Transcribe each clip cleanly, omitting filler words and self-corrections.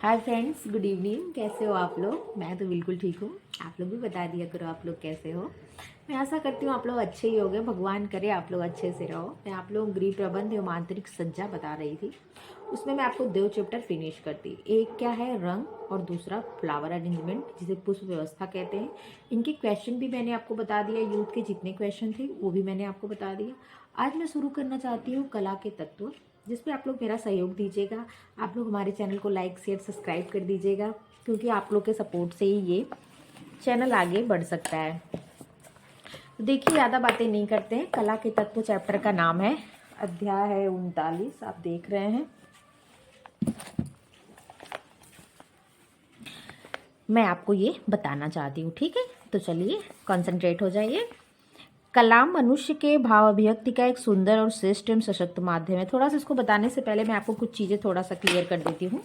Hi friends, good evening. कैसे हो आप लोग? मैं तो बिल्कुल ठीक हूँ। आप लोग भी बता दिया करो आप लोग कैसे हो। मैं आशा करती हूँ आप लोग अच्छे ही होंगे। भगवान करे आप लोग अच्छे से रहो। मैं आप लोग गृह प्रबंध एवं आंतरिक सज्जा बता रही थी। उसमें मैं आपको 2 चैप्टर फिनिश करती। एक क्या है रंग और दूसरा फ्लावर अरेंजमेंट, जिसे पुष्प व्यवस्था कहते हैं। इनके क्वेश्चन भी मैंने आपको बता दिया। यूथ के जितने क्वेश्चन थे वो भी मैंने आपको बता दिया। आज मैं शुरू करना चाहती हूँ कला के तत्व, जिसपे आप लोग मेरा सहयोग दीजिएगा। आप लोग हमारे चैनल को लाइक शेयर सब्सक्राइब कर दीजिएगा, क्योंकि आप लोग के सपोर्ट से ही ये चैनल आगे बढ़ सकता है। तो देखिए, ज़्यादा बातें नहीं करते हैं। कला के तत्व चैप्टर का नाम है, अध्याय है 39। आप देख रहे हैं। मैं आपको ये बताना चाहती हूँ, ठीक है? तो चलिए कंसंट्रेट हो जाइए। कला मनुष्य के भाव अभिव्यक्ति का एक सुंदर और श्रेष्ठ एवं सशक्त माध्यम है। थोड़ा सा इसको बताने से पहले मैं आपको कुछ चीज़ें थोड़ा सा क्लियर कर देती हूँ।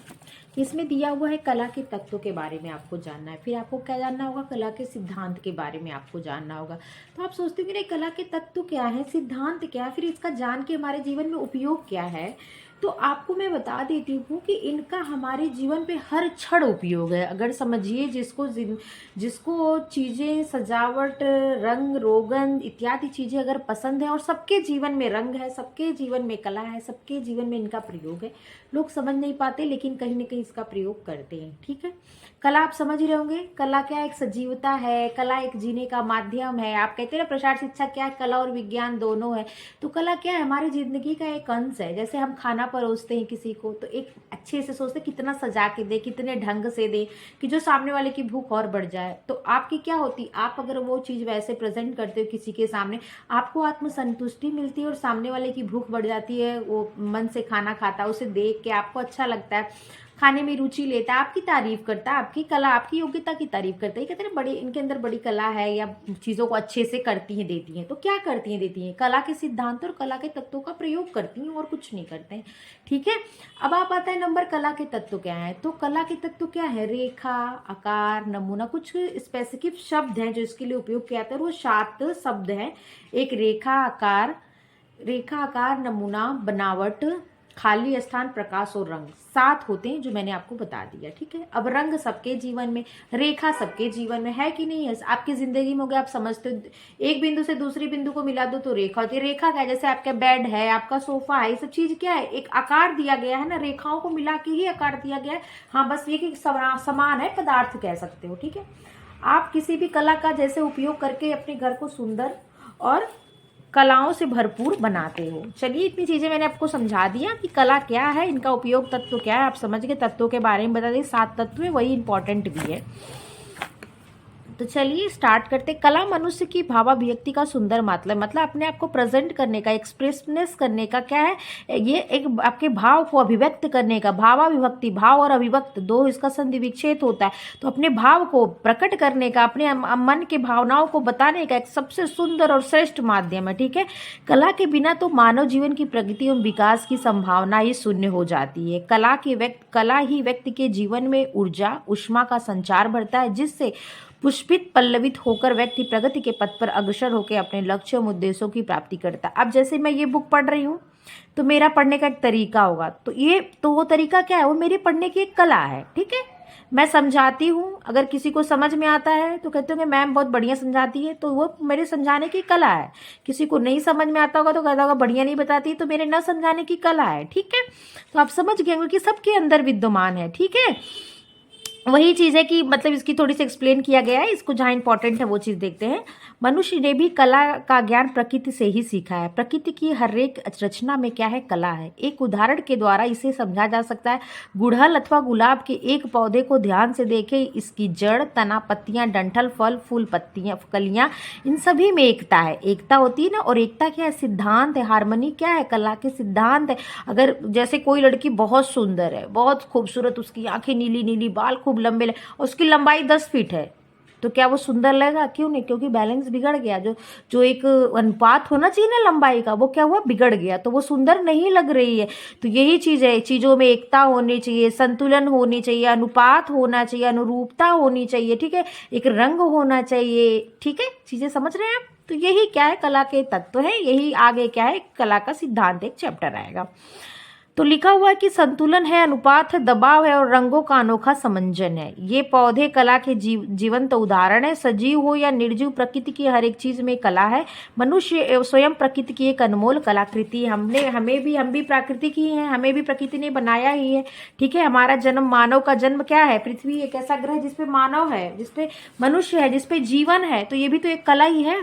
इसमें दिया हुआ है कला के तत्वों के बारे में आपको जानना है। फिर आपको क्या जानना होगा? कला के सिद्धांत के बारे में आपको जानना होगा। तो आप सोचते हो कि कला के तत्व क्या है, सिद्धांत क्या है, फिर इसका जान के हमारे जीवन में उपयोग क्या है। तो आपको मैं बता देती हूँ कि इनका हमारे जीवन पे हर क्षण उपयोग है। अगर समझिए, जिसको चीज़ें सजावट, रंग रोगन इत्यादि चीज़ें अगर पसंद है, और सबके जीवन में रंग है, सबके जीवन में कला है, सबके जीवन में इनका प्रयोग है। लोग समझ नहीं पाते, लेकिन कहीं ना कहीं इसका प्रयोग करते हैं, ठीक है? कला आप समझ ही रहे होंगे। कला क्या? एक सजीवता है। कला एक जीने का माध्यम है। आप कहते हैं ना, प्रसार शिक्षा क्या है? कला और विज्ञान दोनों है। तो कला क्या है? हमारी जिंदगी का एक अंश है। जैसे हम खाना परोसते हैं किसी को, तो एक अच्छे से सोचते हैं कितना सजा के दे, कितने ढंग से दे कि जो सामने वाले की भूख और बढ़ जाए। तो आपकी क्या होती, आप अगर वो चीज़ वैसे प्रेजेंट करते हो किसी के सामने, आपको आत्मसंतुष्टि मिलती है और सामने वाले की भूख बढ़ जाती है। वो मन से खाना खाता है, उसे देख के आपको अच्छा लगता है, खाने में रुचि लेता है, आपकी तारीफ करता है, आपकी कला, आपकी योग्यता की तारीफ करता है। कहते हैं बड़ी, इनके अंदर बड़ी कला है, या चीज़ों को अच्छे से करती हैं, देती हैं। तो क्या करती हैं? देती हैं कला के सिद्धांत और कला के तत्वों का प्रयोग करती हैं, और कुछ नहीं करते हैं, ठीक है? अब आप आता है नंबर, कला के तत्व क्या है। तो कला के तत्व क्या है? रेखा, आकार, नमूना। कुछ स्पेसिफिक शब्द हैं जो इसके लिए उपयोग किया जाता है, वो 7 शब्द हैं। एक रेखा, आकार, नमूना, बनावट, खाली स्थान, प्रकाश और रंग। 7 होते हैं जो मैंने आपको बता दिया, ठीक है? अब रंग सबके जीवन में, रेखा सबके जीवन में है कि नहीं है? आपकी जिंदगी में हो गया, आप समझते हो, एक बिंदु से दूसरी बिंदु को मिला दो तो रेखा होती है। रेखा क्या है? जैसे आपका बेड है, आपका सोफा है, ये सब चीज क्या है? एक आकार दिया गया है ना, रेखाओं को मिला के ही आकार दिया गया है। हाँ, बस ये कि समान है, पदार्थ कह सकते हो, ठीक है? आप किसी भी कला का जैसे उपयोग करके अपने घर को सुंदर और कलाओं से भरपूर बनाते हो। चलिए, इतनी चीज़ें मैंने आपको समझा दिया कि कला क्या है, इनका उपयोग तत्व क्या है। आप समझ गए। तत्वों के बारे में बता दें, 7 तत्व है, वही इंपॉर्टेंट भी है। तो चलिए स्टार्ट करते। कला मनुष्य की भावाभिव्यक्ति का सुंदर मतलब अपने आप को प्रेजेंट करने का, एक्सप्रेसनेस करने का क्या है? ये एक आपके भाव को अभिव्यक्त करने का, भावाभिव्यक्ति, भाव और अभिव्यक्त दो, इसका संधि विच्छेद होता है। तो अपने भाव को प्रकट करने का, अपने मन के भावनाओं को बताने का एक सबसे सुंदर और श्रेष्ठ माध्यम है, ठीक है? कला के बिना तो मानव जीवन की प्रगति एवं विकास की संभावना ही शून्य हो जाती है। कला ही व्यक्ति के जीवन में ऊर्जा, ऊष्मा का संचार भरता है, जिससे पुष्पित पल्लवित होकर व्यक्ति प्रगति के पथ पर अग्रसर होकर अपने लक्ष्य और उद्देश्यों की प्राप्ति करता है। अब जैसे मैं ये बुक पढ़ रही हूँ, तो मेरा पढ़ने का एक तरीका होगा। तो वो तरीका क्या है? वो मेरे पढ़ने की एक कला है, ठीक है? मैं समझाती हूँ, अगर किसी को समझ में आता है तो कहते होंगे मैम बहुत बढ़िया समझाती है, तो वो मेरे समझाने की कला है। किसी को नहीं समझ में आता होगा तो कहता होगा बढ़िया नहीं बताती, तो मेरे न समझाने की कला है, ठीक है? तो आप समझ गए होंगे कि सबके अंदर विद्यमान है, ठीक है? वही चीज़ है कि मतलब इसकी थोड़ी सी एक्सप्लेन किया गया है। इसको जहाँ इंपॉर्टेंट है वो चीज़ देखते हैं। मनुष्य ने भी कला का ज्ञान प्रकृति से ही सीखा है। प्रकृति की हर एक रचना में क्या है? कला है। एक उदाहरण के द्वारा इसे समझा जा सकता है। गुड़हल अथवा गुलाब के एक पौधे को ध्यान से देखें, इसकी जड़, तना, पत्तियां, डंठल, फल, फूल, पत्तियां, कलियां, इन सभी में एकता है। एकता होती है ना, और एकता क्या है? सिद्धांत है। हार्मनी क्या है? कला के सिद्धांत है। अगर जैसे कोई लड़की बहुत सुंदर है, बहुत खूबसूरत, उसकी आंखें नीली नीली, बाल खूब लंबे, उसकी लंबाई 10 फीट है, तो क्या वो सुंदर लगेगा? क्यों नहीं? क्योंकि बैलेंस बिगड़ गया। जो एक अनुपात होना चाहिए ना लंबाई का, वो क्या हुआ? बिगड़ गया, तो वो सुंदर नहीं लग रही है। तो यही चीज है, चीजों में एकता होनी चाहिए, संतुलन होनी चाहिए, अनुपात होना चाहिए, अनुरूपता होनी चाहिए, ठीक है? एक रंग होना चाहिए, ठीक है? चीजें समझ रहे हैं आप? तो यही क्या है? कला के तत्व है। यही आगे क्या है? कला का सिद्धांत एक चैप्टर आएगा। तो लिखा हुआ है कि संतुलन है, अनुपात है, दबाव है और रंगों का अनोखा समंजन है। ये पौधे कला के जीवंत उदाहरण है। सजीव हो या निर्जीव, प्रकृति की हर एक चीज में कला है। मनुष्य स्वयं प्रकृति की एक अनमोल कलाकृति है। हम भी प्राकृतिक ही हैं, हमें भी प्रकृति ने बनाया ही है। ठीक है, हमारा जन्म, मानव का जन्म क्या है? पृथ्वी एक ऐसा ग्रह जिसपे मानव है, जिसपे मनुष्य है, जिसपे जीवन है, तो ये भी तो एक कला ही है।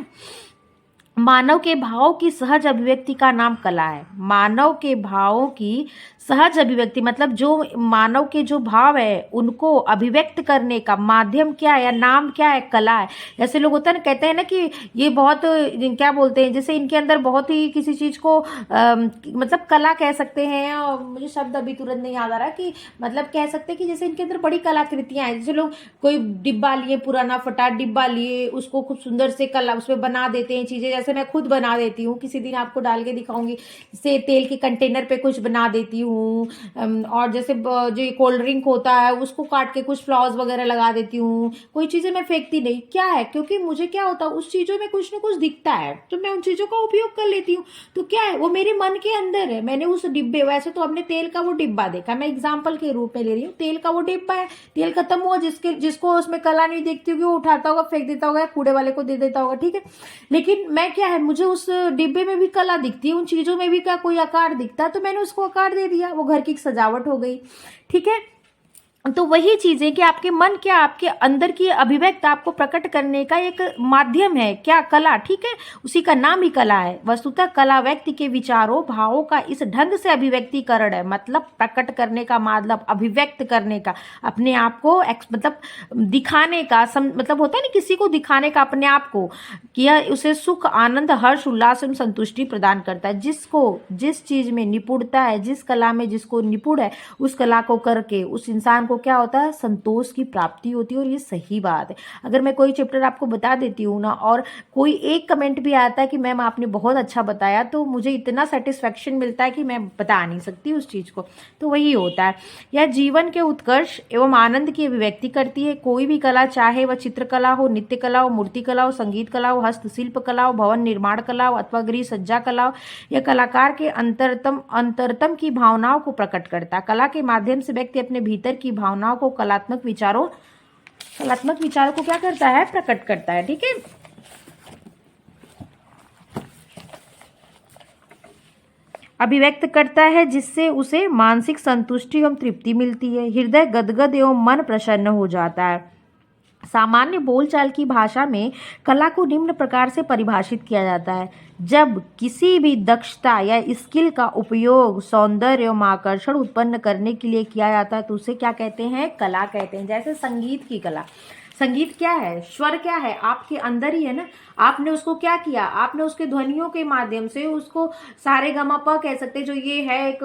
मानव के भावों की सहज अभिव्यक्ति का नाम कला है। मानव के भावों की सहज अभिव्यक्ति मतलब जो मानव के जो भाव है उनको अभिव्यक्त करने का माध्यम क्या है या नाम क्या है? कला है। जैसे लोग होता है ना, कहते हैं ना कि ये बहुत क्या बोलते हैं, जैसे इनके अंदर बहुत ही किसी चीज को मतलब कला कह सकते हैं, और मुझे शब्द अभी तुरंत नहीं याद आ रहा कि मतलब कह सकते हैं कि जैसे इनके अंदर बड़ी कलाकृतियां हैं। जैसे लोग कोई डिब्बा लिए, पुराना फटा डिब्बा लिए, उसको खूब सुंदर से कला उसमें बना देते हैं चीजें। जैसे मैं खुद बना देती हूँ, किसी दिन आपको डाल के दिखाऊंगी। जैसे तेल के कंटेनर पे कुछ बना देती हूँ, और जैसे जो कोल्ड ड्रिंक होता है उसको काट के कुछ फ्लावर्स वगैरह लगा देती हूँ। कोई चीजें मैं फेंकती नहीं। क्या है? क्योंकि मुझे क्या होता है, उस चीजों में कुछ ना कुछ दिखता है तो मैं उन चीजों का उपयोग कर लेती हूँ। तो क्या है, वो मेरे मन के अंदर है। मैंने उस डिब्बे, वैसे तो हमने तेल का वो डिब्बा देखा, मैं एग्जाम्पल के रूप में ले रही हूँ। तेल का वो डिब्बा है, तेल खत्म हुआ, जिसको उसमें कला नहीं दिखती होगी वो उठाता होगा, फेंक देता होगा, कूड़े वाले को दे देता होगा। ठीक है, लेकिन मैं क्या है, मुझे उस डिब्बे में भी कला दिखती है, उन चीजों में भी क्या कोई आकार दिखता है, तो मैंने उसको आकार दे दिया, वो घर की सजावट हो गई। ठीक है, तो वही चीज है कि आपके मन क्या, आपके अंदर की अभिव्यक्त आपको प्रकट करने का एक माध्यम है। क्या? कला। ठीक है, उसी का नाम ही कला है। वस्तुतः कला व्यक्ति के विचारों, भावों का इस ढंग से अभिव्यक्तिकरण है। मतलब प्रकट करने का मतलब अभिव्यक्त करने का, अपने आप को मतलब दिखाने का, मतलब होता है ना किसी को दिखाने का अपने आप को, किया उसे सुख, आनंद, हर्ष, उल्लास एवं संतुष्टि प्रदान करता है। जिसको जिस चीज में निपुणता है, जिस कला में जिसको निपुण है, उस कला को करके उस इंसान को क्या होता है? संतोष की प्राप्ति होती है। और ये सही बात है। अगर मैं कोई चैप्टर आपको बता देती हूँ ना, और कोई एक कमेंट भी आता है कि मैम आपने बहुत अच्छा बताया, तो मुझे इतना सेटिस्फेक्शन मिलता है कि मैं बता नहीं सकती उस चीज को। तो वही होता है। यह जीवन के उत्कर्ष एवं आनंद की अभिव्यक्ति करती है। कोई भी कला, चाहे वह चित्रकला हो, नृत्य कला हो, मूर्ति कला हो, संगीत कला हो, हस्तशिल्प कला हो, भवन निर्माण कला हो अथवा गृह सज्जा कला हो, यह कलाकार के अंतरतम की भावनाओं को प्रकट करता है। कला के माध्यम से व्यक्ति अपने भीतर की भावनाओं को, कलात्मक विचारों को क्या करता है? प्रकट करता है। ठीक है, अभिव्यक्त करता है, जिससे उसे मानसिक संतुष्टि एवं तृप्ति मिलती है। हृदय गदगद एवं मन प्रसन्न हो जाता है। सामान्य बोलचाल की भाषा में कला को निम्न प्रकार से परिभाषित किया जाता है: जब किसी भी दक्षता या स्किल का उपयोग सौंदर्य एवं आकर्षण उत्पन्न करने के लिए किया जाता है तो उसे क्या कहते हैं? कला कहते हैं। जैसे संगीत की कला। संगीत क्या है? स्वर क्या है? आपके अंदर ही है ना। आपने उसको क्या किया? आपने उसके ध्वनियों के माध्यम से उसको सारे गमा प कह सकते हैं, जो ये है एक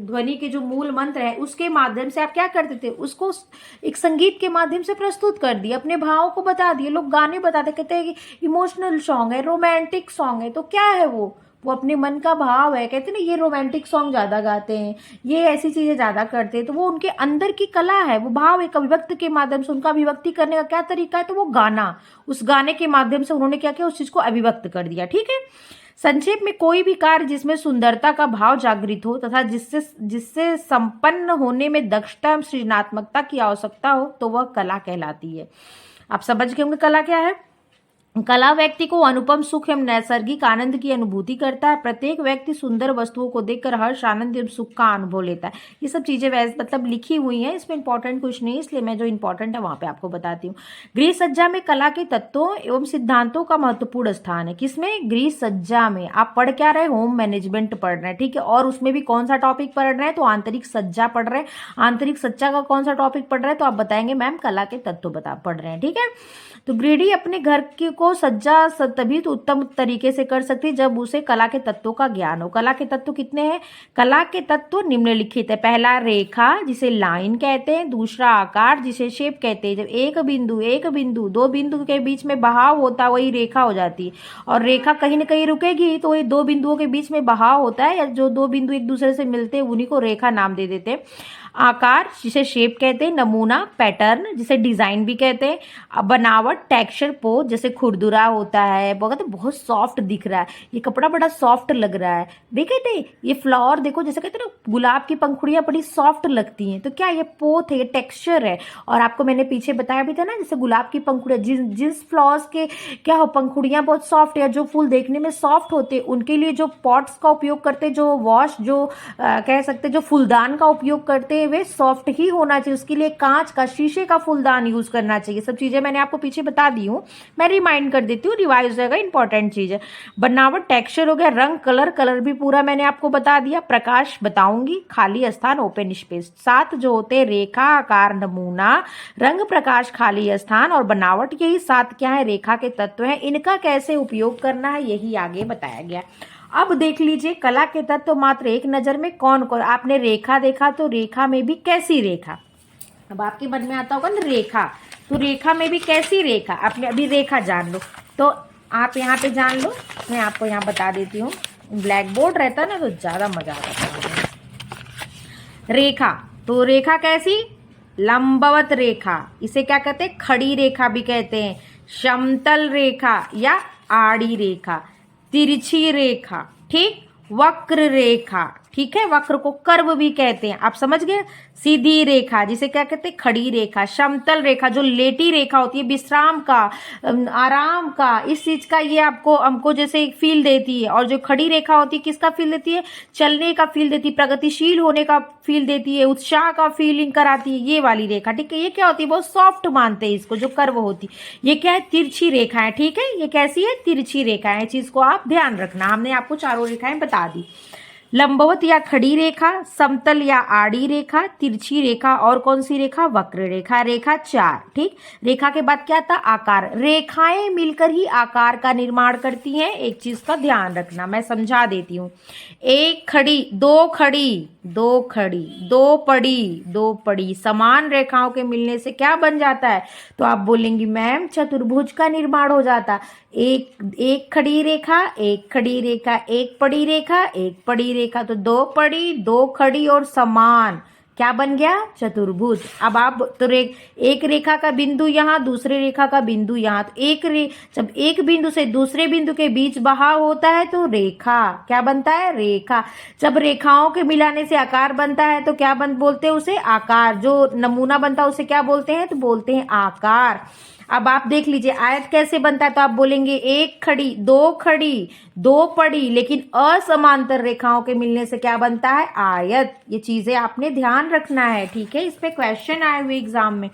ध्वनि के जो मूल मंत्र है, उसके माध्यम से आप क्या करते थे? उसको एक संगीत के माध्यम से प्रस्तुत कर दिए, अपने भावों को बता दिए। लोग गाने बताते, कहते हैं कि इमोशनल सॉन्ग है, रोमांटिक सॉन्ग है, तो क्या है वो अपने मन का भाव है। कहते हैं ना, ये रोमांटिक सॉन्ग ज्यादा गाते हैं, ये ऐसी चीजें ज्यादा करते हैं, तो वो उनके अंदर की कला है। वो भाव एक अभिव्यक्त के माध्यम से, उनका अभिव्यक्ति करने का क्या तरीका है? तो वो गाना, उस गाने के माध्यम से उन्होंने क्या किया? उस चीज को अभिव्यक्त कर दिया। ठीक है, संक्षेप में कोई भी कार्य जिसमें सुंदरता का भाव जागृत हो तथा जिससे संपन्न होने में दक्षता एवं सृजनात्मकता की आवश्यकता हो, तो वह कला कहलाती है। आप समझ गए होंगे कला क्या है। कला व्यक्ति को अनुपम सुख एवं नैसर्गिक आनंद की अनुभूति करता है। प्रत्येक व्यक्ति सुंदर वस्तुओं को देखकर हर्ष, आनंद एवं सुख का अनुभव लेता है। ये सब चीजें वैसे मतलब लिखी हुई हैं, इसमें इंपॉर्टेंट कुछ नहीं, इसलिए मैं जो इंपॉर्टेंट है वहां पे आपको बताती हूँ। गृह सज्जा में कला के तत्वों एवं सिद्धांतों का महत्वपूर्ण स्थान है। किसमें? गृह सज्जा में। आप पढ़ क्या रहे? होम मैनेजमेंट पढ़ रहे हैं। ठीक है, और उसमें भी कौन सा टॉपिक पढ़ रहे हैं? तो आंतरिक सज्जा पढ़ रहे हैं। आंतरिक सज्जा का कौन सा टॉपिक पढ़ रहे हैं? तो आप बताएंगे मैम कला के तत्व पढ़ रहे हैं। ठीक है, तो गृहिणी अपने घर को सज्जा तभी तो उत्तम तरीके से कर सकती है जब उसे कला के तत्वों का ज्ञान हो। कला के तत्व कितने हैं? कला के तत्व निम्नलिखित है। पहला रेखा, जिसे लाइन कहते हैं। दूसरा आकार, जिसे शेप कहते हैं। जब एक बिंदु दो बिंदु के बीच में बहाव होता है, वही रेखा हो जाती है। और रेखा कहीं ना कहीं रुकेगी, तो ये दो बिंदुओं के बीच में बहाव होता है, या जो दो बिंदु एक दूसरे से मिलते हैं उन्हीं को रेखा नाम दे देते हैं। आकार जिसे शेप कहते हैं, नमूना पैटर्न जिसे डिजाइन भी कहते हैं, बनावट टेक्सचर पोज जैसे खुरदुरा होता है, बहुत सॉफ्ट दिख रहा है, ये कपड़ा बड़ा सॉफ्ट लग रहा है। देखे थे ये फ्लावर, देखो जैसे कहते हैं ना गुलाब की पंखुड़ियां बड़ी सॉफ्ट लगती हैं, तो क्या ये पोत है, ये टेक्सचर है। और आपको मैंने पीछे बताया भी था ना, जैसे गुलाब की पंखुड़ियां जिस फ्लावर्स के क्या हो पंखुड़ियां बहुत सॉफ्ट है, जो फूल देखने में सॉफ्ट होते हैं, उनके लिए जो पॉट्स का उपयोग करते, जो वॉश जो कह सकते जो फूलदान का उपयोग करते हैं वे सॉफ्ट ही होना चाहिए। उसके लिए कांच का, शीशे का फूलदान यूज करना चाहिए। सब चीजें मैंने आपको पीछे बता दी हूँ, मैं रिमाइंड कर देती हूँ, रिवाइज रहेगा, इंपॉर्टेंट चीज है। बनावट टेक्सचर हो गया, रंग कलर भी पूरा मैंने आपको बता दिया। प्रकाश बताऊंगी, खाली स्थान ओपन स्पेस, 7 जो होते हैं रेखा, आकार, नमूना, रंग, प्रकाश, खाली स्थान और बनावट, यही 7 क्या है रेखा के तत्व हैं। इनका कैसे उपयोग करना है यही आगे बताया गया। अब देख लीजिए कला के तत्व मात्र एक नजर में कौन कौन। आपने रेखा देखा, तो रेखा में भी कैसी रेखा, अब आपके मन में आता होगा ना रेखा, तो रेखा में भी कैसी रेखा, आपने अभी रेखा जान लो, तो आप यहाँ पे जान लो, मैं आपको यहाँ बता देती हूँ। ब्लैक बोर्ड रहता ना तो ज्यादा मजा आता है। रेखा, तो रेखा कैसी, लंबवत रेखा, इसे क्या कहते हैं, खड़ी रेखा भी कहते हैं, समतल रेखा या आड़ी रेखा, तिरछी रेखा, ठीक, वक्र रेखा, ठीक है, वक्र को कर्व भी कहते हैं, आप समझ गए। सीधी रेखा जिसे क्या कहते हैं, खड़ी रेखा। समतल रेखा जो लेटी रेखा होती है, विश्राम का, आराम का, इस चीज का ये आपको हमको जैसे एक फील देती है। और जो खड़ी रेखा होती है किसका फील देती है, चलने का फील देती है, प्रगतिशील होने का फील देती है, उत्साह का फीलिंग कराती है, ये वाली रेखा, ठीक है। ये क्या होती है, बहुत सॉफ्ट मानते हैं इसको, जो कर्व होती है। ये क्या है, तिरछी रेखा है, ठीक है। ये कैसी है, तिरछी रेखा है, चीज को आप ध्यान रखना। हमने आपको चारों रेखाएं बता दी, लंबवत या खड़ी रेखा, समतल या आड़ी रेखा, तिरछी रेखा और कौन सी रेखा, वक्र रेखा। रेखा 4, ठीक। रेखा के बाद क्या था, आकार। रेखाएं मिलकर ही आकार का निर्माण करती हैं, एक चीज का ध्यान रखना, मैं समझा देती हूँ। एक खड़ी, दो खड़ी, दो खड़ी, दो पड़ी, दो पड़ी, समान रेखाओं के मिलने से क्या बन जाता है, तो आप बोलेंगी मैम चतुर्भुज का निर्माण हो जाता। एक खड़ी रेखा, एक खड़ी रेखा, एक पड़ी रेखा, एक पड़ी रेखा, तो दो पड़ी, दो खड़ी और समान, क्या बन गया, चतुर्भुज। अब आप तो एक रेखा का बिंदु यहाँ, दूसरे रेखा का बिंदु यहाँ, तो जब एक बिंदु से दूसरे बिंदु के बीच बहाव होता है तो रेखा क्या बनता है, रेखा। जब रेखाओं के मिलाने से आकार बनता है तो क्या बोलते हैं उसे, आकार। जो नमूना बनता है उसे क्या बोलते हैं, तो बोलते हैं आकार। अब आप देख लीजिए आयत कैसे बनता है, तो आप बोलेंगे एक खड़ी, दो पड़ी, लेकिन असमांतर रेखाओं के मिलने से क्या बनता है, आयत। ये चीजें आपने ध्यान रखना है, ठीक है। इस पे क्वेश्चन आए हुए एग्जाम में,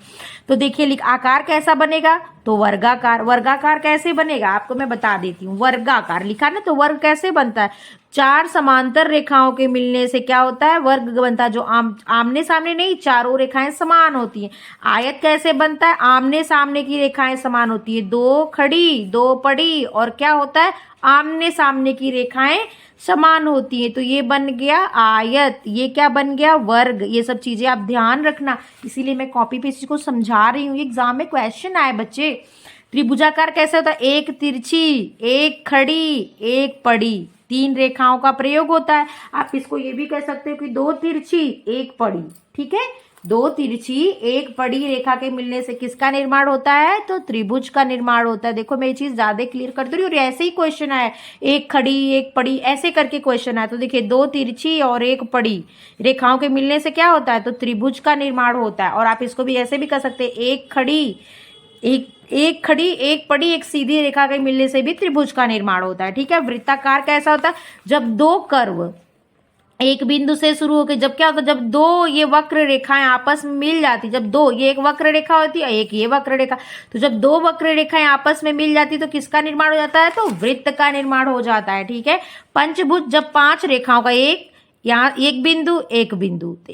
तो देखिए आकार कैसा बनेगा, तो वर्गाकार। वर्गाकार कैसे बनेगा आपको मैं बता देती हूँ। वर्गाकार लिखा ना, तो वर्ग कैसे बनता है, 4 समांतर रेखाओं के मिलने से क्या होता है, वर्ग बनता है। जो आमने सामने नहीं, चारों रेखाएं समान होती हैं। आयत कैसे बनता है, आमने सामने की रेखाएं समान होती है, दो खड़ी, दो पड़ी, और क्या होता है, आमने सामने की रेखाएं समान होती है, तो ये बन गया आयत। ये क्या बन गया, वर्ग। ये सब चीजें आप ध्यान रखना, इसीलिए मैं कॉपी पे इसको समझा रही हूँ, एग्जाम में क्वेश्चन आए बच्चे। त्रिभुजाकार कैसे होता है, एक तिरछी, एक खड़ी, एक पड़ी, 3 रेखाओं का प्रयोग होता है। आप इसको ये भी कह सकते हो कि दो तिरछी, एक पड़ी, ठीक है। दो तिरछी एक पड़ी रेखा के मिलने से किसका निर्माण होता है, तो त्रिभुज का निर्माण होता है। देखो मैं ये चीज ज्यादा क्लियर कर दे रही हूँ, और ऐसे ही क्वेश्चन आया, एक खड़ी एक पड़ी ऐसे करके क्वेश्चन आया, तो देखिए दो तिरछी और एक पड़ी रेखाओं के मिलने से क्या होता है, तो त्रिभुज का निर्माण होता है। और आप इसको भी ऐसे भी कर सकते हैं, एक खड़ी एक पड़ी एक सीधी रेखा के मिलने से भी त्रिभुज का निर्माण होता है, ठीक है। वृत्ताकार कैसा होता है, जब दो कर्व एक बिंदु से शुरू होकर, जब क्या होता है, जब दो ये वक्र रेखाएं आपस में मिल जाती, जब दो ये एक वक्र रेखा होती है, एक ये वक्र रेखा, तो जब दो वक्र रेखाएं आपस में मिल जाती तो किसका निर्माण हो जाता है, तो वृत्त का निर्माण हो जाता है, ठीक है। पंचभुज, जब 5 रेखाओं का यहाँ एक बिंदु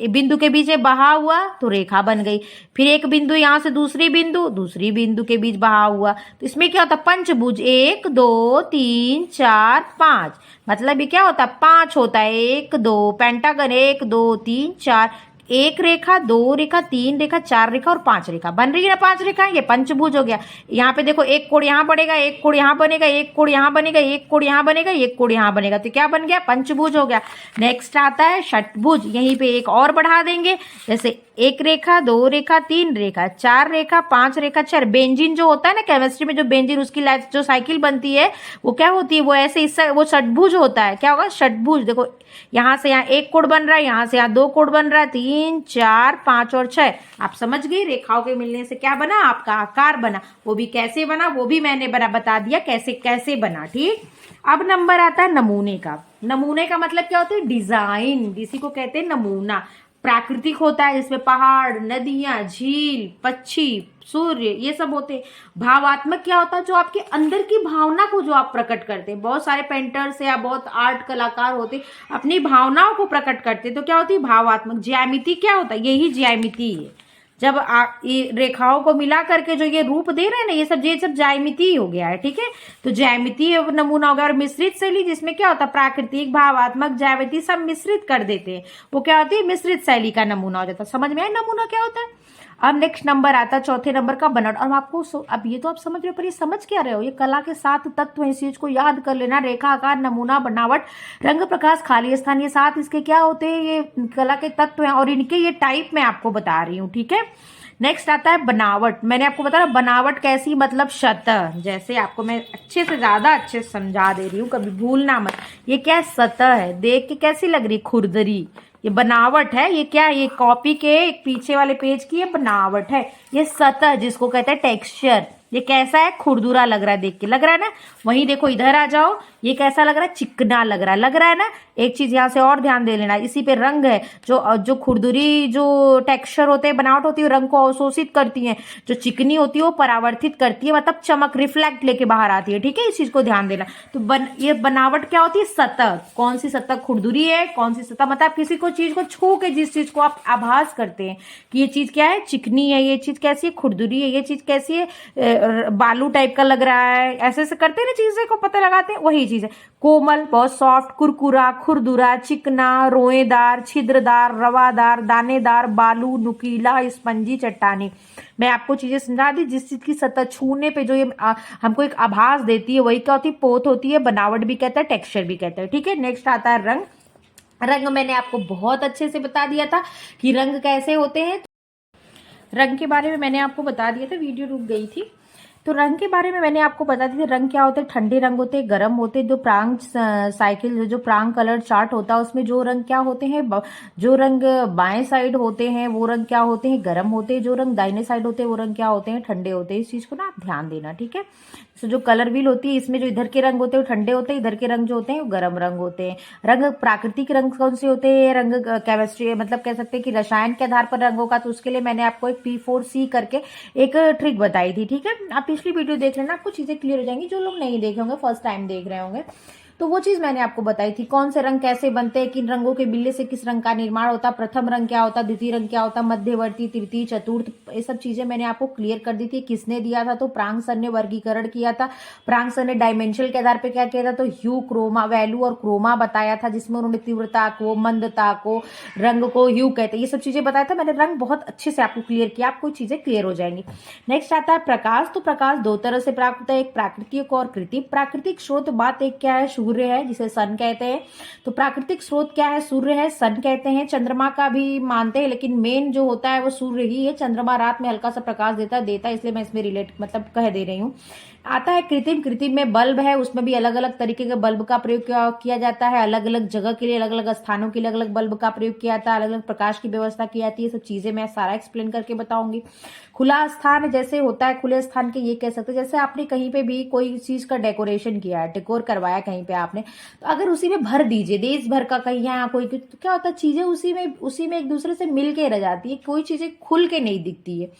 बिंदु के बीच में बहाव हुआ तो रेखा बन गई। फिर एक बिंदु यहाँ से दूसरी बिंदु के बीच बहाव हुआ, तो इसमें क्या होता है, पंचभुज 1 2 3 4 5, मतलब ये क्या होता है, 5 होता है, 1 2 पेंटागन 1 2 3 4, एक रेखा, दो रेखा, तीन रेखा, चार रेखा और पांच रेखा बन रही है ना। पांच रेखा ये पंचभुज हो गया। यहाँ पे देखो एक कोण यहाँ बनेगा, एक कोण यहाँ बनेगा, एक कोण यहाँ बनेगा, एक कोण यहाँ बनेगा, एक कोण यहाँ बनेगा, तो क्या बन गया? पंचभुज हो गया। नेक्स्ट आता है षटभुज। यहीं पे एक और बढ़ा देंगे, जैसे एक रेखा, दो रेखा, तीन रेखा, चार रेखा, पांच रेखा, छह। बेंजीन जो होता है ना केमिस्ट्री में, जो बेंजीन उसकी लाइफ जो साइकिल बनती है वो क्या होती है? वो ऐसे इससे वो षटभुज होता है। क्या होगा? षटभुज। देखो यहाँ से यहाँ एक कोण बन रहा है, यहाँ से यहाँ दो कोण बन रहा है, तीन, चार, पांच और छह। आप समझ गए? रेखाओं के मिलने से क्या बना? आपका आकार बना। वो भी कैसे बना वो भी मैंने बता दिया कैसे कैसे बना। ठीक, अब नंबर आता है नमूने का। नमूने का मतलब क्या होता है? डिजाइन, इसी को कहते हैं नमूना। प्राकृतिक होता है जिसमें पहाड़, नदियां, झील, पक्षी, सूर्य, ये सब होते हैं। भावात्मक क्या होता है? जो आपके अंदर की भावना को जो आप प्रकट करते हैं। बहुत सारे पेंटर्स या बहुत आर्ट कलाकार होते हैं अपनी भावनाओं को प्रकट करते हैं, तो क्या होती है? भावात्मक। ज्यामिति क्या होता है? यही ज्यामिति है। जब ये रेखाओं को मिला करके जो ये रूप दे रहे हैं ना, ये सब ज्यामिति हो गया है। ठीक है, तो ज्यामिति नमूना हो गया। और मिश्रित शैली, जिसमें क्या होता है? प्राकृतिक, भावात्मक, ज्यामिति सब मिश्रित कर देते हैं, वो क्या होती है? मिश्रित शैली का नमूना हो जाता है। समझ में आया नमूना क्या होता है? अब नेक्स्ट नंबर आता है चौथे नंबर का बनावट। और आपको अब ये तो आप समझ रहे हो, पर ये समझ क्या रहे हो? ये कला के 7 तत्व हैं, इस चीज को याद कर लेना। रेखा, आकार, नमूना, बनावट, रंग, प्रकाश, खाली स्थान, ये 7 इसके क्या होते हैं? ये कला के तत्व हैं, और इनके ये टाइप मैं आपको बता रही हूँ। ठीक है, नेक्स्ट आता है बनावट। मैंने आपको बताया बनावट कैसी, मतलब सतह। जैसे आपको मैं अच्छे से ज्यादा अच्छे से समझा दे रही हूँ, कभी भूलना मत। ये क्या है? सतह है। देख के कैसी लग रही? खुरदरी। ये बनावट है। ये क्या है? ये कॉपी के एक पीछे वाले पेज की ये बनावट है। ये सतह जिसको कहते हैं टेक्सचर। ये कैसा है? खुरदुरा लग रहा है, देख के लग रहा है ना। वहीं देखो इधर आ जाओ, ये कैसा लग रहा है? चिकना लग रहा है, लग रहा है ना। एक चीज यहाँ से और ध्यान दे लेना, इसी पे रंग है। जो खुरदुरी जो टेक्सचर होते हैं, बनावट होती है, रंग को अवशोषित करती है। जो चिकनी होती है वो परावर्तित करती है, मतलब चमक, रिफ्लेक्ट लेके बाहर आती है। ठीक है, इस चीज को ध्यान देना। तो ये बनावट क्या होती है? सतह। कौन सी सतह? खुरदुरी है। कौन सी सतह? मतलब किसी को चीज को छू के जिस चीज को आप आभास करते हैं कि ये चीज क्या है? चिकनी है। ये चीज कैसी है? खुरदुरी है। ये चीज कैसी है? बालू टाइप का लग रहा है। ऐसे ऐसे करते हैं ना, चीजें को पता लगाते हैं, वही चीज है। कोमल, बहुत सॉफ्ट, कुरकुरा, खुरदुरा, चिकना, रोएदार, छिद्रदार, रवादार, दानेदार, बालू, नुकीला, स्पंजी, चट्टानी। मैं आपको चीजें समझा दी। जिस चीज की सतह छूने पे जो ये हमको एक आभास देती है, वही क्या होती है? पोत होती है। बनावट भी कहता है, टेक्सचर भी कहता है। ठीक है, नेक्स्ट आता है रंग। रंग मैंने आपको बहुत अच्छे से बता दिया था कि रंग कैसे होते हैं। रंग के बारे में मैंने आपको बता दिया था, वीडियो रुक गई थी। तो रंग के बारे में मैंने आपको बता दी थी। रंग क्या होते हैं? ठंडे रंग होते हैं, गर्म होते हैं। जो प्रांग साइकिल, जो प्रांग कलर चार्ट होता है, उसमें जो रंग क्या होते हैं? जो रंग बाएं साइड होते हैं वो रंग क्या होते हैं? गर्म होते हैं। जो रंग दाहिने साइड होते हैं वो रंग क्या होते हैं? ठंडे होते हैं। इस चीज को ना आप ध्यान देना। ठीक है, तो जो कलर व्हील होती है, इसमें जो इधर के रंग होते हैं वो ठंडे होते हैं, इधर के रंग जो होते हैं वो गर्म रंग होते हैं। रंग प्राकृतिक रंग कौन से होते हैं? रंग केमिस्ट्री, मतलब कह सकते हैं कि रसायन के आधार पर रंगों का, तो उसके लिए मैंने आपको एक P4C करके एक ट्रिक बताई थी। ठीक है, आप पिछली वीडियो देख लेना, आपको चीजें क्लियर हो जाएंगी। जो लोग नहीं देखे होंगे, फर्स्ट टाइम देख रहे होंगे, तो वो चीज मैंने आपको बताई थी। कौन से रंग कैसे बनते हैं, किन रंगों के मिलने से किस रंग का निर्माण होता है, प्रथम रंग क्या होता है, द्वितीय रंग क्या होता है, मध्यवर्ती, तृतीय, चतुर्थ, ये सब चीजें मैंने आपको क्लियर कर दी थी। किसने दिया था? तो प्रांग सर ने वर्गीकरण किया था। प्रांग सर ने डायमेंशन के आधार पर क्या किया था? तो ह्यू, क्रोमा, वैल्यू और क्रोमा बताया था, जिसमें उन्होंने तीव्रता को, मंदता को, रंग को ह्यू कहते हैं, ये सब चीजें बताया था मैंने। रंग बहुत अच्छे से आपको क्लियर किया, आपको चीजें क्लियर हो जाएंगी। नेक्स्ट आता है प्रकाश। तो प्रकाश दो तरह से प्राप्त होता है, एक प्राकृतिक और कृत्रिम। प्राकृतिक स्रोत बात एक क्या है? सूर्य है, जिसे सन कहते हैं। तो प्राकृतिक स्रोत क्या है? सूर्य है, सन कहते हैं। चंद्रमा का भी मानते हैं, लेकिन मेन जो होता है वो सूर्य ही है। चंद्रमा रात में हल्का सा प्रकाश देता है, इसलिए मैं इसमें रिलेट मतलब कह दे रही हूँ। आता है कृत्रिम। कृत्रिम में बल्ब है, उसमें भी अलग अलग तरीके के बल्ब का प्रयोग किया जाता है। अलग अलग जगह के लिए, अलग अलग स्थानों के लिए अलग अलग बल्ब का प्रयोग किया जाता है, अलग अलग प्रकाश की व्यवस्था की जाती है। सब चीजें मैं सारा एक्सप्लेन करके बताऊंगी। खुला स्थान जैसे होता है, खुले स्थान के ये कह सकते हैं, जैसे आपने कहीं पे भी कोई चीज का डेकोरेशन किया है, डेकोर करवाया कहीं पे आपने, तो अगर उसी में भर दीजिए देश भर का कहीं यहाँ कोई, तो क्या होता है? चीजें उसी में एक दूसरे से मिल के रह जाती है, कोई चीजें खुल के नहीं दिखती है।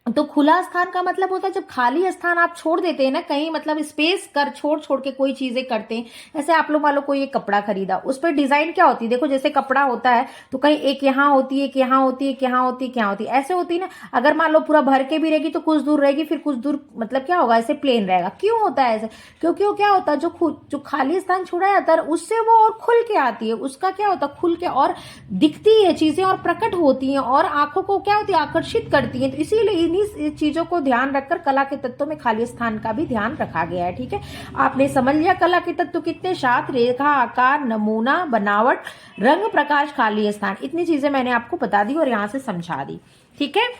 तो खुला स्थान का मतलब होता है जब खाली स्थान आप छोड़ देते हैं ना कहीं, मतलब स्पेस कर छोड़ छोड़ के कोई चीजें करते हैं। ऐसे आप लोग मान लो कोई एक कपड़ा खरीदा, उस पर डिजाइन क्या होती है, देखो जैसे कपड़ा होता है तो कहीं एक यहाँ होती है, एक यहाँ होती है, एक यहाँ होती है, क्या होती है, ऐसे होती है ना। अगर मान लो पूरा भर के भी रहेगी तो कुछ दूर रहेगी, फिर कुछ दूर मतलब क्या होगा, ऐसे प्लेन रहेगा। क्यों होता है ऐसे? क्योंकि वो क्या होता है, जो खाली स्थान छोड़ा जाता है उससे वो और खुल के आती है, उसका क्या होता है, खुल के और दिखती है चीजें और प्रकट होती हैं और आंखों को क्या होती है, आकर्षित करती हैं। तो इसीलिए इन्हीं चीजों को ध्यान रखकर कला के तत्वों में खाली स्थान का भी ध्यान रखा गया है। ठीक है, आपने समझ लिया कला के तत्व कितने, शात, रेखा, आकार, नमूना, बनावट, रंग, प्रकाश, खाली स्थान, इतनी चीजें मैंने आपको बता दी और यहां से समझा दी। ठीक है,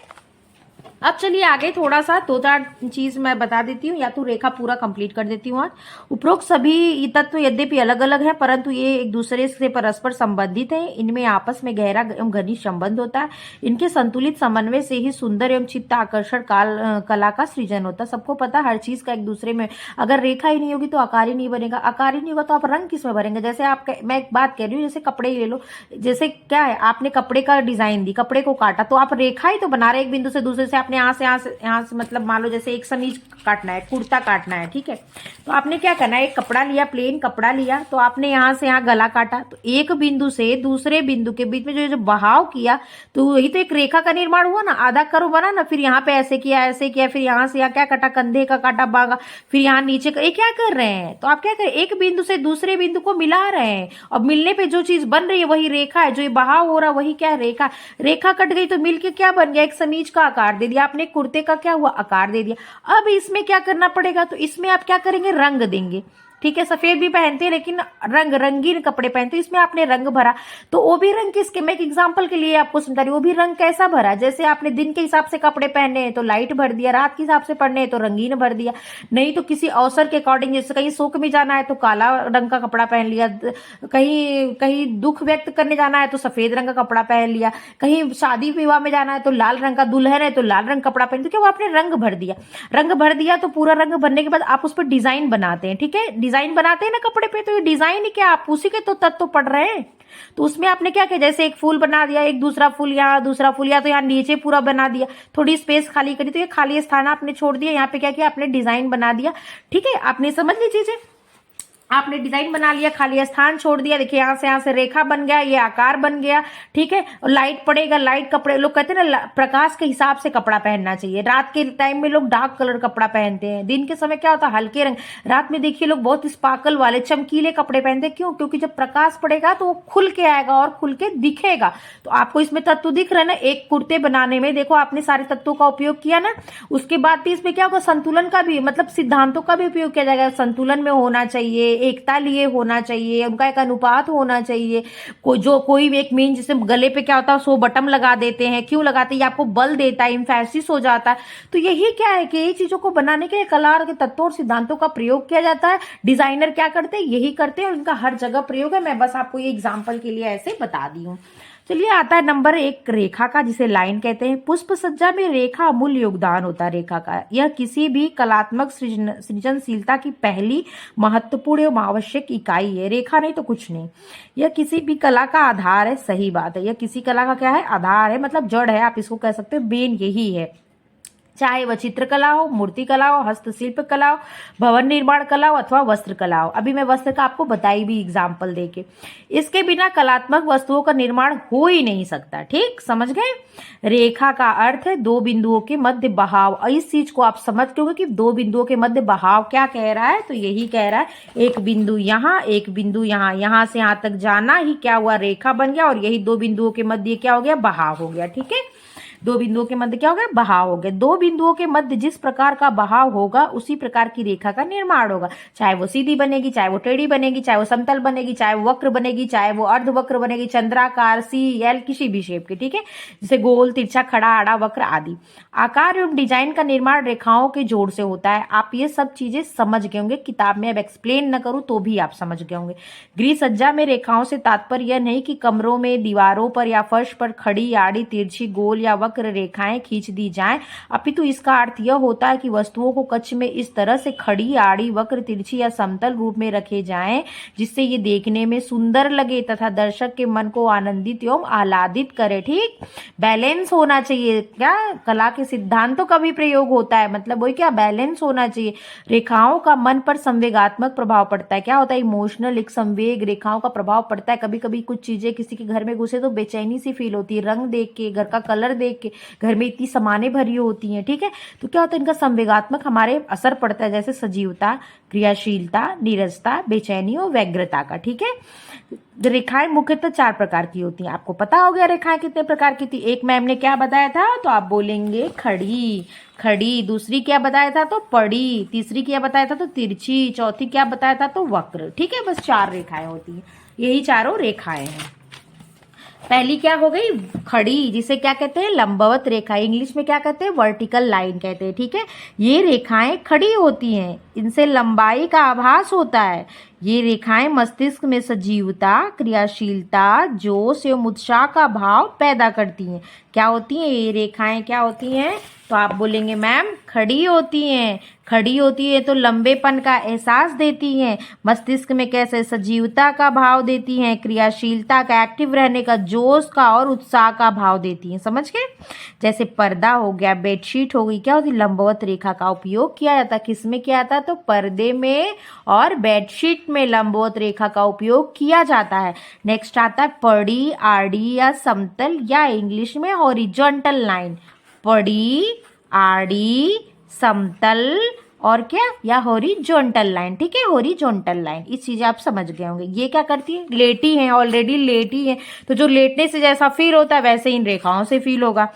अब चलिए आगे थोड़ा सा दो चार चीज मैं बता देती हूँ, या तो रेखा पूरा कंप्लीट कर देती हूँ आज। उपरोक्त सभी तत्व यद्यपि अलग अलग हैं परंतु ये एक दूसरे से परस्पर संबंधित हैं। इनमें आपस में गहरा एवं घनिष्ठ संबंध होता है। इनके संतुलित समन्वय से ही सुंदर एवं चित्त आकर्षण कला का सृजन होता है। सबको पता है हर चीज का एक दूसरे में, अगर रेखा ही नहीं होगी तो आकार ही नहीं बनेगा, आकार ही नहीं होगा तो आप रंग किस में भरेंगे। जैसे आप मैं एक बात कह रही हूँ, जैसे कपड़े ही ले लो, जैसे क्या है, आपने कपड़े का डिजाइन दी, कपड़े को काटा, तो आप रेखा ही तो बना रहे, एक बिंदु से दूसरे से आपने यहाँ से मतलब मान लो जैसे एक समीज काटना है, कुर्ता काटना है। ठीक है, तो आपने क्या करना है, एक कपड़ा लिया, प्लेन कपड़ा लिया, तो आपने यहाँ से यहाँ गला काटा, तो एक बिंदु से दूसरे बिंदु के बीच में जो बहाव किया तो वही तो एक रेखा का निर्माण हुआ ना, आधा करो बना ना। फिर यहाँ पे ऐसे किया, फिर यहाँ से यहाँ क्या काटा, कंधे का काटा, बागा, फिर यहाँ नीचे का, ये क्या कर रहे हैं, तो आप क्या करें, एक बिंदु से दूसरे बिंदु को मिला रहे हैं और मिलने पे जो चीज बन रही है वही रेखा है, जो ये बहाव हो रहा है वही क्या है, रेखा। रेखा कट गई तो मिलके क्या बन गया, एक समीज का आकार दे दिया आपने, कुर्ते का क्या हुआ, आकार दे दिया। अब इसमें क्या करना पड़ेगा, तो इसमें आप क्या करेंगे, रंग देंगे। ठीक है, सफेद भी पहनते हैं लेकिन रंगीन कपड़े पहनते हैं, इसमें आपने रंग भरा। तो वो भी रंग किसके, मैं एक एग्जांपल के लिए आपको समझा रही हूँ, वो भी रंग कैसा भरा, जैसे आपने दिन के हिसाब से कपड़े पहने हैं तो लाइट भर दिया, रात के हिसाब से पहने हैं तो रंगीन भर दिया, नहीं तो किसी अवसर के अकॉर्डिंग, जैसे कहीं शोक में जाना है तो काला रंग का कपड़ा पहन लिया, कहीं कहीं दुख व्यक्त करने जाना है तो सफेद रंग का कपड़ा पहन लिया, कहीं शादी विवाह में जाना है तो लाल रंग का, दुल्हन है तो लाल रंग कपड़ा पहन, तो क्या वो आपने रंग भर दिया। रंग भर दिया तो पूरा रंग भरने के बाद आप उस पर डिजाइन बनाते हैं। ठीक है, डिजाइन बनाते हैं ना कपड़े पे, तो ये डिजाइन ही क्या, आप उसी के तो तत्व पढ़ रहे हैं। तो उसमें आपने क्या किया, जैसे एक फूल बना दिया, एक दूसरा फूल यहाँ, दूसरा फूल यहाँ, तो यहाँ नीचे पूरा बना दिया, थोड़ी स्पेस खाली करी, तो ये खाली स्थान आपने छोड़ दिया, यहाँ पे क्या किया आपने, डिजाइन बना दिया। ठीक है, आपने समझ ली चीजें, आपने डिजाइन बना लिया, खाली स्थान छोड़ दिया, देखिए यहाँ से रेखा बन गया, ये आकार बन गया। ठीक है, और लाइट पड़ेगा, लाइट कपड़े, लोग कहते हैं ना प्रकाश के हिसाब से कपड़ा पहनना चाहिए। रात के टाइम में लोग डार्क कलर कपड़ा पहनते हैं, दिन के समय क्या होता है हल्के रंग, रात में देखिए लोग बहुत स्पार्कल वाले चमकीले कपड़े पहनते हैं। क्यों? क्योंकि जब प्रकाश पड़ेगा तो वो खुल के आएगा और खुल के दिखेगा। तो आपको इसमें तत्व दिख रहे हैं ना, एक कुर्ते बनाने में देखो आपने सारे तत्वों का उपयोग किया ना, उसके बाद भी इसमें क्या होगा, संतुलन का भी मतलब सिद्धांतों का भी उपयोग किया जाएगा। संतुलन में होना चाहिए, एकता लिए होना चाहिए, उनका एक अनुपात होना चाहिए। कोई भी एक मीन, जैसे गले पे क्या होता है 100 बटन लगा देते हैं, क्यों लगाते हैं, ये आपको बल देता है, इम्फेसिस हो जाता है। तो यही क्या है कि ये चीजों को बनाने के लिए कला के तत्वों और सिद्धांतों का प्रयोग किया जाता है। डिजाइनर क्या करते हैं, यही करते हैं और इनका हर जगह प्रयोग है। मैं बस आपको ये एग्जाम्पल के लिए ऐसे बता दी हूँ। चलिए आता है नंबर 1 रेखा का, जिसे लाइन कहते हैं। पुष्प सज्जा में रेखा अमूल्य योगदान होता है रेखा का। यह किसी भी कलात्मक सृजनशीलता की पहली महत्वपूर्ण एवं आवश्यक इकाई है। रेखा नहीं तो कुछ नहीं, यह किसी भी कला का आधार है। सही बात है, यह किसी कला का क्या है, आधार है, मतलब जड़ है, आप इसको कह सकते हो, बेन यही है। चाहे वह चित्रकला हो, मूर्ति कला हो, हस्तशिल्प कला हो, भवन निर्माण कला हो अथवा वस्त्र कला हो। अभी मैं वस्त्र का आपको बताई भी एग्जाम्पल देके, इसके बिना कलात्मक वस्तुओं का निर्माण हो ही नहीं सकता। ठीक, समझ गए। रेखा का अर्थ है दो बिंदुओं के मध्य बहाव। और इस चीज को आप समझ गए कि दो बिंदुओं के मध्य बहाव क्या कह रहा है, तो यही कह रहा है एक बिंदु यहाँ, एक बिंदु यहाँ, यहाँ से यहाँ तक जाना ही क्या हुआ, रेखा बन गया। और यही दो बिंदुओं के मध्य क्या हो गया, बहाव हो गया। ठीक है, दो बिंदुओं के मध्य क्या हो गया, बहाव हो गया। दो बिंदुओं के मध्य जिस प्रकार का बहाव होगा उसी प्रकार की रेखा का निर्माण होगा। चाहे वो सीधी बनेगी, चाहे वो टेढ़ी बनेगी, चाहे वो समतल बनेगी, चाहे वो वक्र बनेगी, चाहे वो अर्ध वक्र बनेगी, चंद्राकार, सी एल, किसी भी शेप की। ठीक है, जैसे गोल, तिरछा, खड़ा, आड़ा, वक्र आदि। आकार एवं डिजाइन का निर्माण रेखाओं के जोड़ से होता है। आप ये सब चीजें समझ गए होंगे, किताब में अब एक्सप्लेन न करूं तो भी आप समझ गए होंगे। गृह सज्जा में रेखाओं से तात्पर्य यह नहीं कि कमरों में दीवारों पर या फर्श पर खड़ी, आड़ी, तिरछी, गोल या वक्र वक्र रेखाएं खींच दी जाएं, अपितु इसका अर्थ यह होता है कि वस्तुओं को कक्ष में इस तरह से खड़ी, आड़ी, वक्र, तिरछी या समतल रूप में रखे जाएं जिससे ये देखने में सुंदर लगे तथा दर्शक के मन को आनंदित एवं आह्लादित करे। ठीक, बैलेंस होना चाहिए। क्या कला के सिद्धांतों का भी प्रयोग होता है, मतलब वही क्या, बैलेंस होना चाहिए। रेखाओं का मन पर संवेगात्मक प्रभाव पड़ता है। क्या होता है, इमोशनल, एक संवेग रेखाओं का प्रभाव पड़ता है। कभी कभी कुछ चीजें किसी के घर में घुसे तो बेचैनी सी फील होती है, रंग देख के, घर का कलर देख के, घर में इतनी सामानें भरी होती हैं। ठीक है, तो क्या होता है, इनका संवेगात्मक हमारे असर पड़ता है, जैसे सजीवता, क्रियाशीलता, नीरसता, बेचैनी और व्यग्रता का। ठीक है, रेखाएं मुख्यतः 4 प्रकार की होती हैं। आपको पता हो गया रेखाएं कितने प्रकार की थी। एक मैम ने क्या बताया था, तो आप बोलेंगे खड़ी, खड़ी। दूसरी क्या बताया था, तो पड़ी। तीसरी क्या बताया था, तो तिरछी। चौथी क्या बताया था, तो वक्र। ठीक है, बस 4 रेखाएं होती हैं, यही चारों रेखाएं हैं। पहली क्या हो गई, खड़ी, जिसे क्या कहते हैं, लंबवत रेखा, इंग्लिश में क्या कहते हैं, वर्टिकल लाइन कहते हैं। ठीक है, ये रेखाएं खड़ी होती हैं, इनसे लंबाई का आभास होता है। ये रेखाएं मस्तिष्क में सजीवता, क्रियाशीलता, जोश एवं उत्साह का भाव पैदा करती हैं। क्या होती हैं ये रेखाएं, क्या होती हैं, तो आप बोलेंगे मैम खड़ी होती हैं। खड़ी होती है तो लंबेपन का एहसास देती हैं, मस्तिष्क में कैसे सजीवता का भाव देती हैं, क्रियाशीलता का, एक्टिव रहने का, जोश का और उत्साह का भाव देती हैं। समझ गए, जैसे पर्दा हो गया, बेडशीट हो गई, क्या होती, लंबवत रेखा का उपयोग किया जाता। किस में किया जाता, तो पर्दे में और बेडशीट में लंबवत रेखा का उपयोग किया जाता है। नेक्स्ट आता है पड़ी, आड़ी या समतल, या इंग्लिश में हॉरिजॉन्टल लाइन। पड़ी, आड़ी, समतल और क्या, या हॉरिजॉन्टल लाइन। ठीक है, हॉरिजॉन्टल लाइन, इस चीजें आप समझ गए होंगे। ये क्या करती है, लेटी है, ऑलरेडी लेटी है, तो जो लेटने से जैसा फील होता है वैसे इन रेखाओं से फील होगा।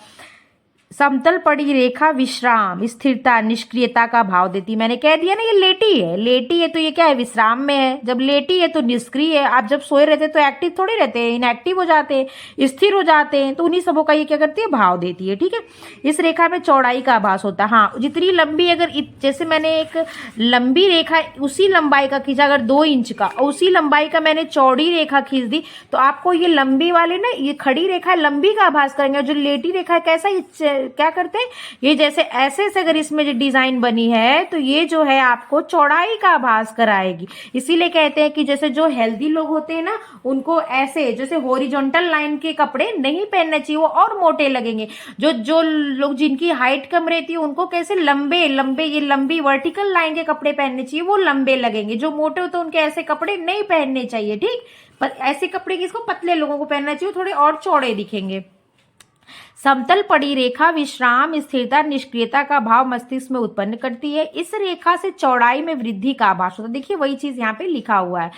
समतल पड़ी रेखा विश्राम, स्थिरता, निष्क्रियता का भाव देती है। मैंने कह दिया ना, ये लेटी है, लेटी है तो ये क्या है, विश्राम में है। जब लेटी है तो निष्क्रिय है। आप जब सोए रहते तो एक्टिव थोड़े रहते हैं, इनएक्टिव हो जाते हैं, स्थिर हो जाते हैं, तो उन्हीं सबों का ये क्या करती है, भाव देती है। ठीक है, इस रेखा में चौड़ाई का आभास होता है। हाँ, जितनी लंबी, अगर जैसे मैंने एक लंबी रेखा उसी लंबाई का खींचा, अगर 2 इंच का, और उसी लंबाई का मैंने चौड़ी रेखा खींच दी, तो आपको ये लंबी वाले ना, ये खड़ी रेखा लंबी का आभास करेंगे, और जो लेटी रेखा है कैसा, क्या करते हैं, ये जैसे ऐसे से अगर इसमें जो डिजाइन बनी है तो ये जो है आपको चौड़ाई का आभास कराएगी। इसीलिए कहते हैं कि जैसे जो हेल्दी लोग होते हैं ना, उनको ऐसे जैसे हॉरिजॉन्टल लाइन के कपड़े नहीं पहनने चाहिए, वो और मोटे लगेंगे। जो लोग जिनकी हाइट कम रहती है उनको कैसे लंबे लंबे, ये लंबी वर्टिकल लाइन के कपड़े पहनने चाहिए, वो लंबे लगेंगे। जो मोटे होते हैं उनके ऐसे कपड़े नहीं पहनने चाहिए। ठीक, पर ऐसे कपड़े किसको, पतले लोगों को पहनना चाहिए, थोड़े और चौड़े दिखेंगे। समतल पड़ी रेखा विश्राम, स्थिरता, निष्क्रियता का भाव मस्तिष्क में उत्पन्न करती है। इस रेखा से चौड़ाई में वृद्धि का आभास होता है। देखिए वही चीज यहाँ पे लिखा हुआ है।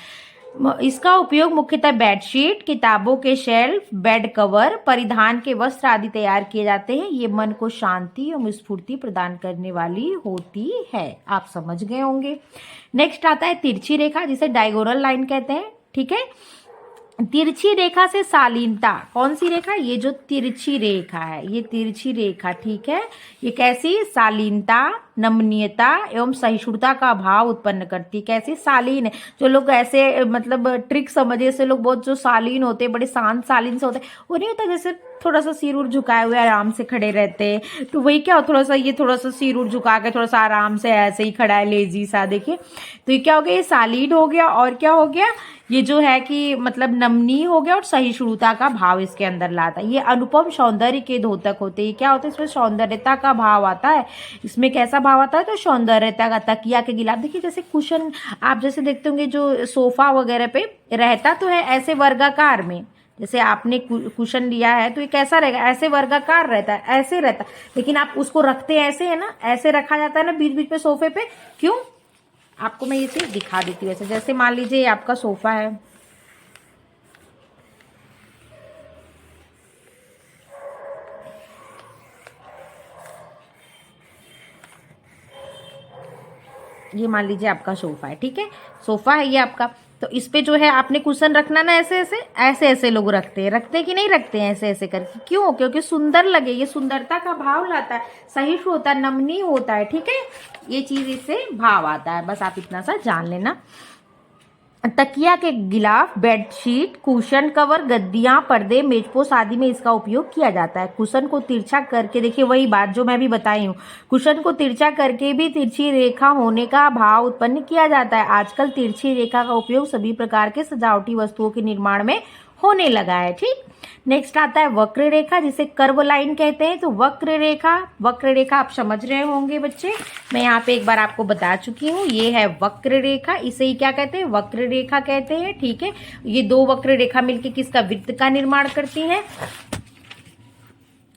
इसका उपयोग मुख्यतः बेडशीट, किताबों के शेल्फ, बेड कवर, परिधान के वस्त्र आदि तैयार किए जाते हैं। ये मन को शांति एवं स्फूर्ति प्रदान करने वाली होती है। आप समझ गए होंगे। नेक्स्ट आता है तिरछी रेखा, जिसे डायगोनल लाइन कहते हैं। ठीक है, तिरछी रेखा से शालीनता, कौन सी रेखा, ये जो तिरछी रेखा है, ये तिरछी रेखा। ठीक है, ये कैसी, शालीनता, नमनीयता एवं सहिष्णुता का भाव उत्पन्न करती है। कैसी, शालीन है। जो लोग ऐसे मतलब ट्रिक समझे से लोग बहुत जो शालीन होते हैं, बड़े शांत शालीन से होते हैं, वो नहीं होता जैसे थोड़ा सा सिर उर झुकाए हुए आराम से खड़े रहते हैं, तो वही क्या हो, थोड़ा सा ये थोड़ा सा सिर उर झुका के थोड़ा सा आराम से ऐसे ही खड़ा है, लेजी सा। देखिए तो ये क्या हो गया, ये शालीन हो गया। और क्या हो गया, ये जो है कि मतलब नमनीय हो गया और सहिष्णुता का भाव इसके अंदर लाता है। ये अनुपम सौंदर्य के द्योतक होते हैं। क्या होता है, इसमें सौंदर्यता का भाव आता है। इसमें कैसा भाव आता है, तो सौंदर्यता का। तकिया के गिलाफ, देखिए जैसे कुशन आप जैसे देखते होंगे, जो सोफा वगैरह पे रहता तो है ऐसे वर्गाकार में, जैसे आपने कुशन लिया है तो ये कैसा रहेगा, ऐसे वर्गाकार रहता है, ऐसे रहता है। लेकिन आप उसको रखते ऐसे है ना, ऐसे रखा जाता है ना बीच बीच में सोफे पे। क्यों, आपको मैं ये चीज दिखा देती हूँ। जैसे मान लीजिए आपका सोफा है, ये मान लीजिए आपका सोफा है। ठीक है, सोफा है ये आपका, तो इस पे जो है आपने कुशन रखना ना, ऐसे ऐसे ऐसे ऐसे लोग रखते कि नहीं रखते हैं, ऐसे ऐसे करके। क्यों, क्योंकि सुंदर लगे, ये सुंदरता का भाव लाता है, सहिष्णु होता है, नमनीय होता है। ठीक है, ये चीज इससे भाव आता है, बस आप इतना सा जान लेना। तकिया के गिलाफ, बेडशीट, कुशन कवर, गद्दियां, पर्दे, मेजपोश आदि में इसका उपयोग किया जाता है। कुशन को तिरछा करके, देखिए वही बात जो मैं भी बताई हूँ, कुशन को तिरछा करके भी तिरछी रेखा होने का भाव उत्पन्न किया जाता है। आजकल तिरछी रेखा का उपयोग सभी प्रकार के सजावटी वस्तुओं के निर्माण में होने लगा है। ठीक, नेक्स्ट आता है वक्र रेखा, जिसे कर्व लाइन कहते हैं। तो वक्र रेखा आप समझ रहे होंगे बच्चे, मैं यहाँ पे एक बार आपको बता चुकी हूँ। ये है वक्र रेखा, इसे ही क्या कहते हैं, वक्र रेखा कहते हैं। ठीक है, ये दो वक्र रेखा मिलकर किसका, वृत्त का निर्माण करती हैं।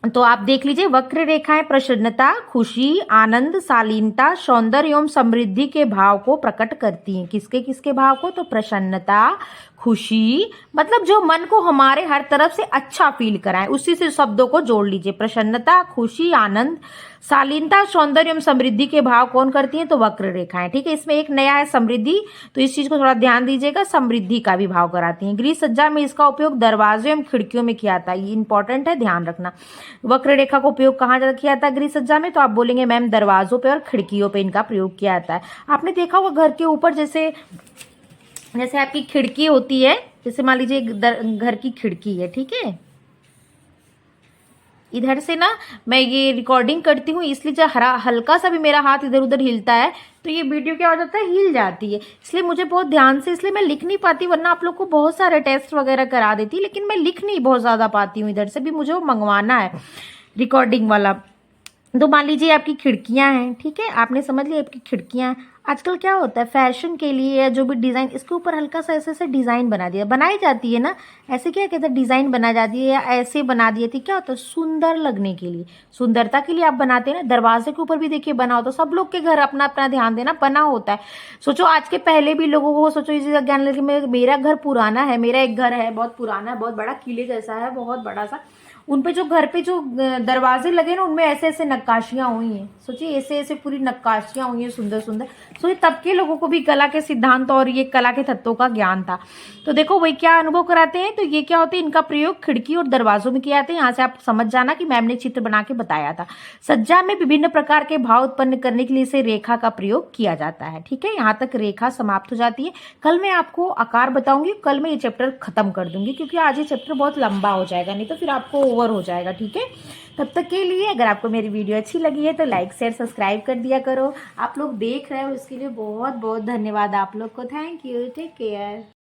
तो आप देख लीजिए, वक्र रेखाएं प्रसन्नता, खुशी, आनंद, शालीनता, सौंदर्य एवं समृद्धि के भाव को प्रकट करती हैं। किसके किसके भाव को, तो प्रसन्नता, खुशी, मतलब जो मन को हमारे हर तरफ से अच्छा फील कराए, उसी से शब्दों को जोड़ लीजिए। प्रसन्नता, खुशी, आनंद, शालीनता, सौंदर्य एवं समृद्धि के भाव कौन करती हैं, तो वक्र रेखाएं। ठीक है, इसमें एक नया है समृद्धि, तो इस चीज को थोड़ा ध्यान दीजिएगा, समृद्धि का भी भाव कराती हैं। गृह सज्जा में इसका उपयोग दरवाजे एवं खिड़कियों में किया जाता है, ये इंपॉर्टेंट है, ध्यान रखना। वक्र रेखा का उपयोग कहाँ ज्यादा किया जाता है गृह सज्जा में, तो आप बोलेंगे मैम दरवाजों पे और खिड़कियों पे इनका प्रयोग किया जाता है। आपने देखा होगा घर के ऊपर जैसे आपकी खिड़की होती है, जैसे मान लीजिए घर की खिड़की है, ठीक है, इधर से ना मैं ये रिकॉर्डिंग करती हूँ, इसलिए जब हल्का सा भी मेरा हाथ इधर उधर हिलता है तो ये वीडियो क्या हो जाता है, हिल जाती है। इसलिए मुझे बहुत ध्यान से, इसलिए मैं लिख नहीं पाती, वरना आप लोग को बहुत सारे टेस्ट वगैरह करा देती, लेकिन मैं लिख नहीं बहुत ज़्यादा पाती हूँ। इधर से भी मुझे वो मंगवाना है रिकॉर्डिंग वाला। तो मान लीजिए आपकी खिड़कियां हैं, ठीक है, आपने समझ लिया आपकी खिड़कियां हैं। आजकल क्या होता है, फैशन के लिए या जो भी डिज़ाइन, इसके ऊपर हल्का सा ऐसे ऐसे डिज़ाइन बनाई जाती है ना, ऐसे क्या कहते हैं, डिज़ाइन बना जाती है या ऐसे बना दी जाती है। क्या होता है, सुंदर लगने के लिए, सुंदरता के लिए आप बनाते हैं ना। दरवाजे के ऊपर भी देखिए बना होता है, सब लोग के घर अपना अपना ध्यान देना बना होता है। सोचो आज के पहले भी लोगों को, सोचो इसी का ज्ञान लेके, मेरा घर पुराना है, मेरा एक घर है बहुत पुराना है, बहुत बड़ा किले जैसा है, बहुत बड़ा सा, उन पे जो घर पे जो दरवाजे लगे ना, उनमें ऐसे ऐसे नक्काशियां हुई हैं। सोचिए ऐसे ऐसे पूरी नक्काशियां हुई हैं, सुंदर सुंदर। सो ये तब के लोगों को भी कला के सिद्धांत और ये कला के तत्वों का ज्ञान था। तो देखो वही क्या अनुभव कराते हैं, तो ये क्या होते हैं, इनका प्रयोग खिड़की और दरवाजों में किया जाता है। यहाँ से आप समझ जाना कि मैम ने चित्र बना के बताया था। सज्जा में विभिन्न प्रकार के भाव उत्पन्न करने के लिए इसे रेखा का प्रयोग किया जाता है। ठीक है, यहाँ तक रेखा समाप्त हो जाती है। कल मैं आपको आकार बताऊंगी, कल मैं ये चैप्टर खत्म कर दूंगी, क्योंकि आज ये चैप्टर बहुत लंबा हो जाएगा, नहीं तो फिर आपको ओवर हो जाएगा। ठीक है, तब तक के लिए अगर आपको मेरी वीडियो अच्छी लगी है तो लाइक शेयर सब्सक्राइब कर दिया करो। आप लोग देख रहे हो इसके लिए बहुत बहुत धन्यवाद आप लोग को। Thank you, take care.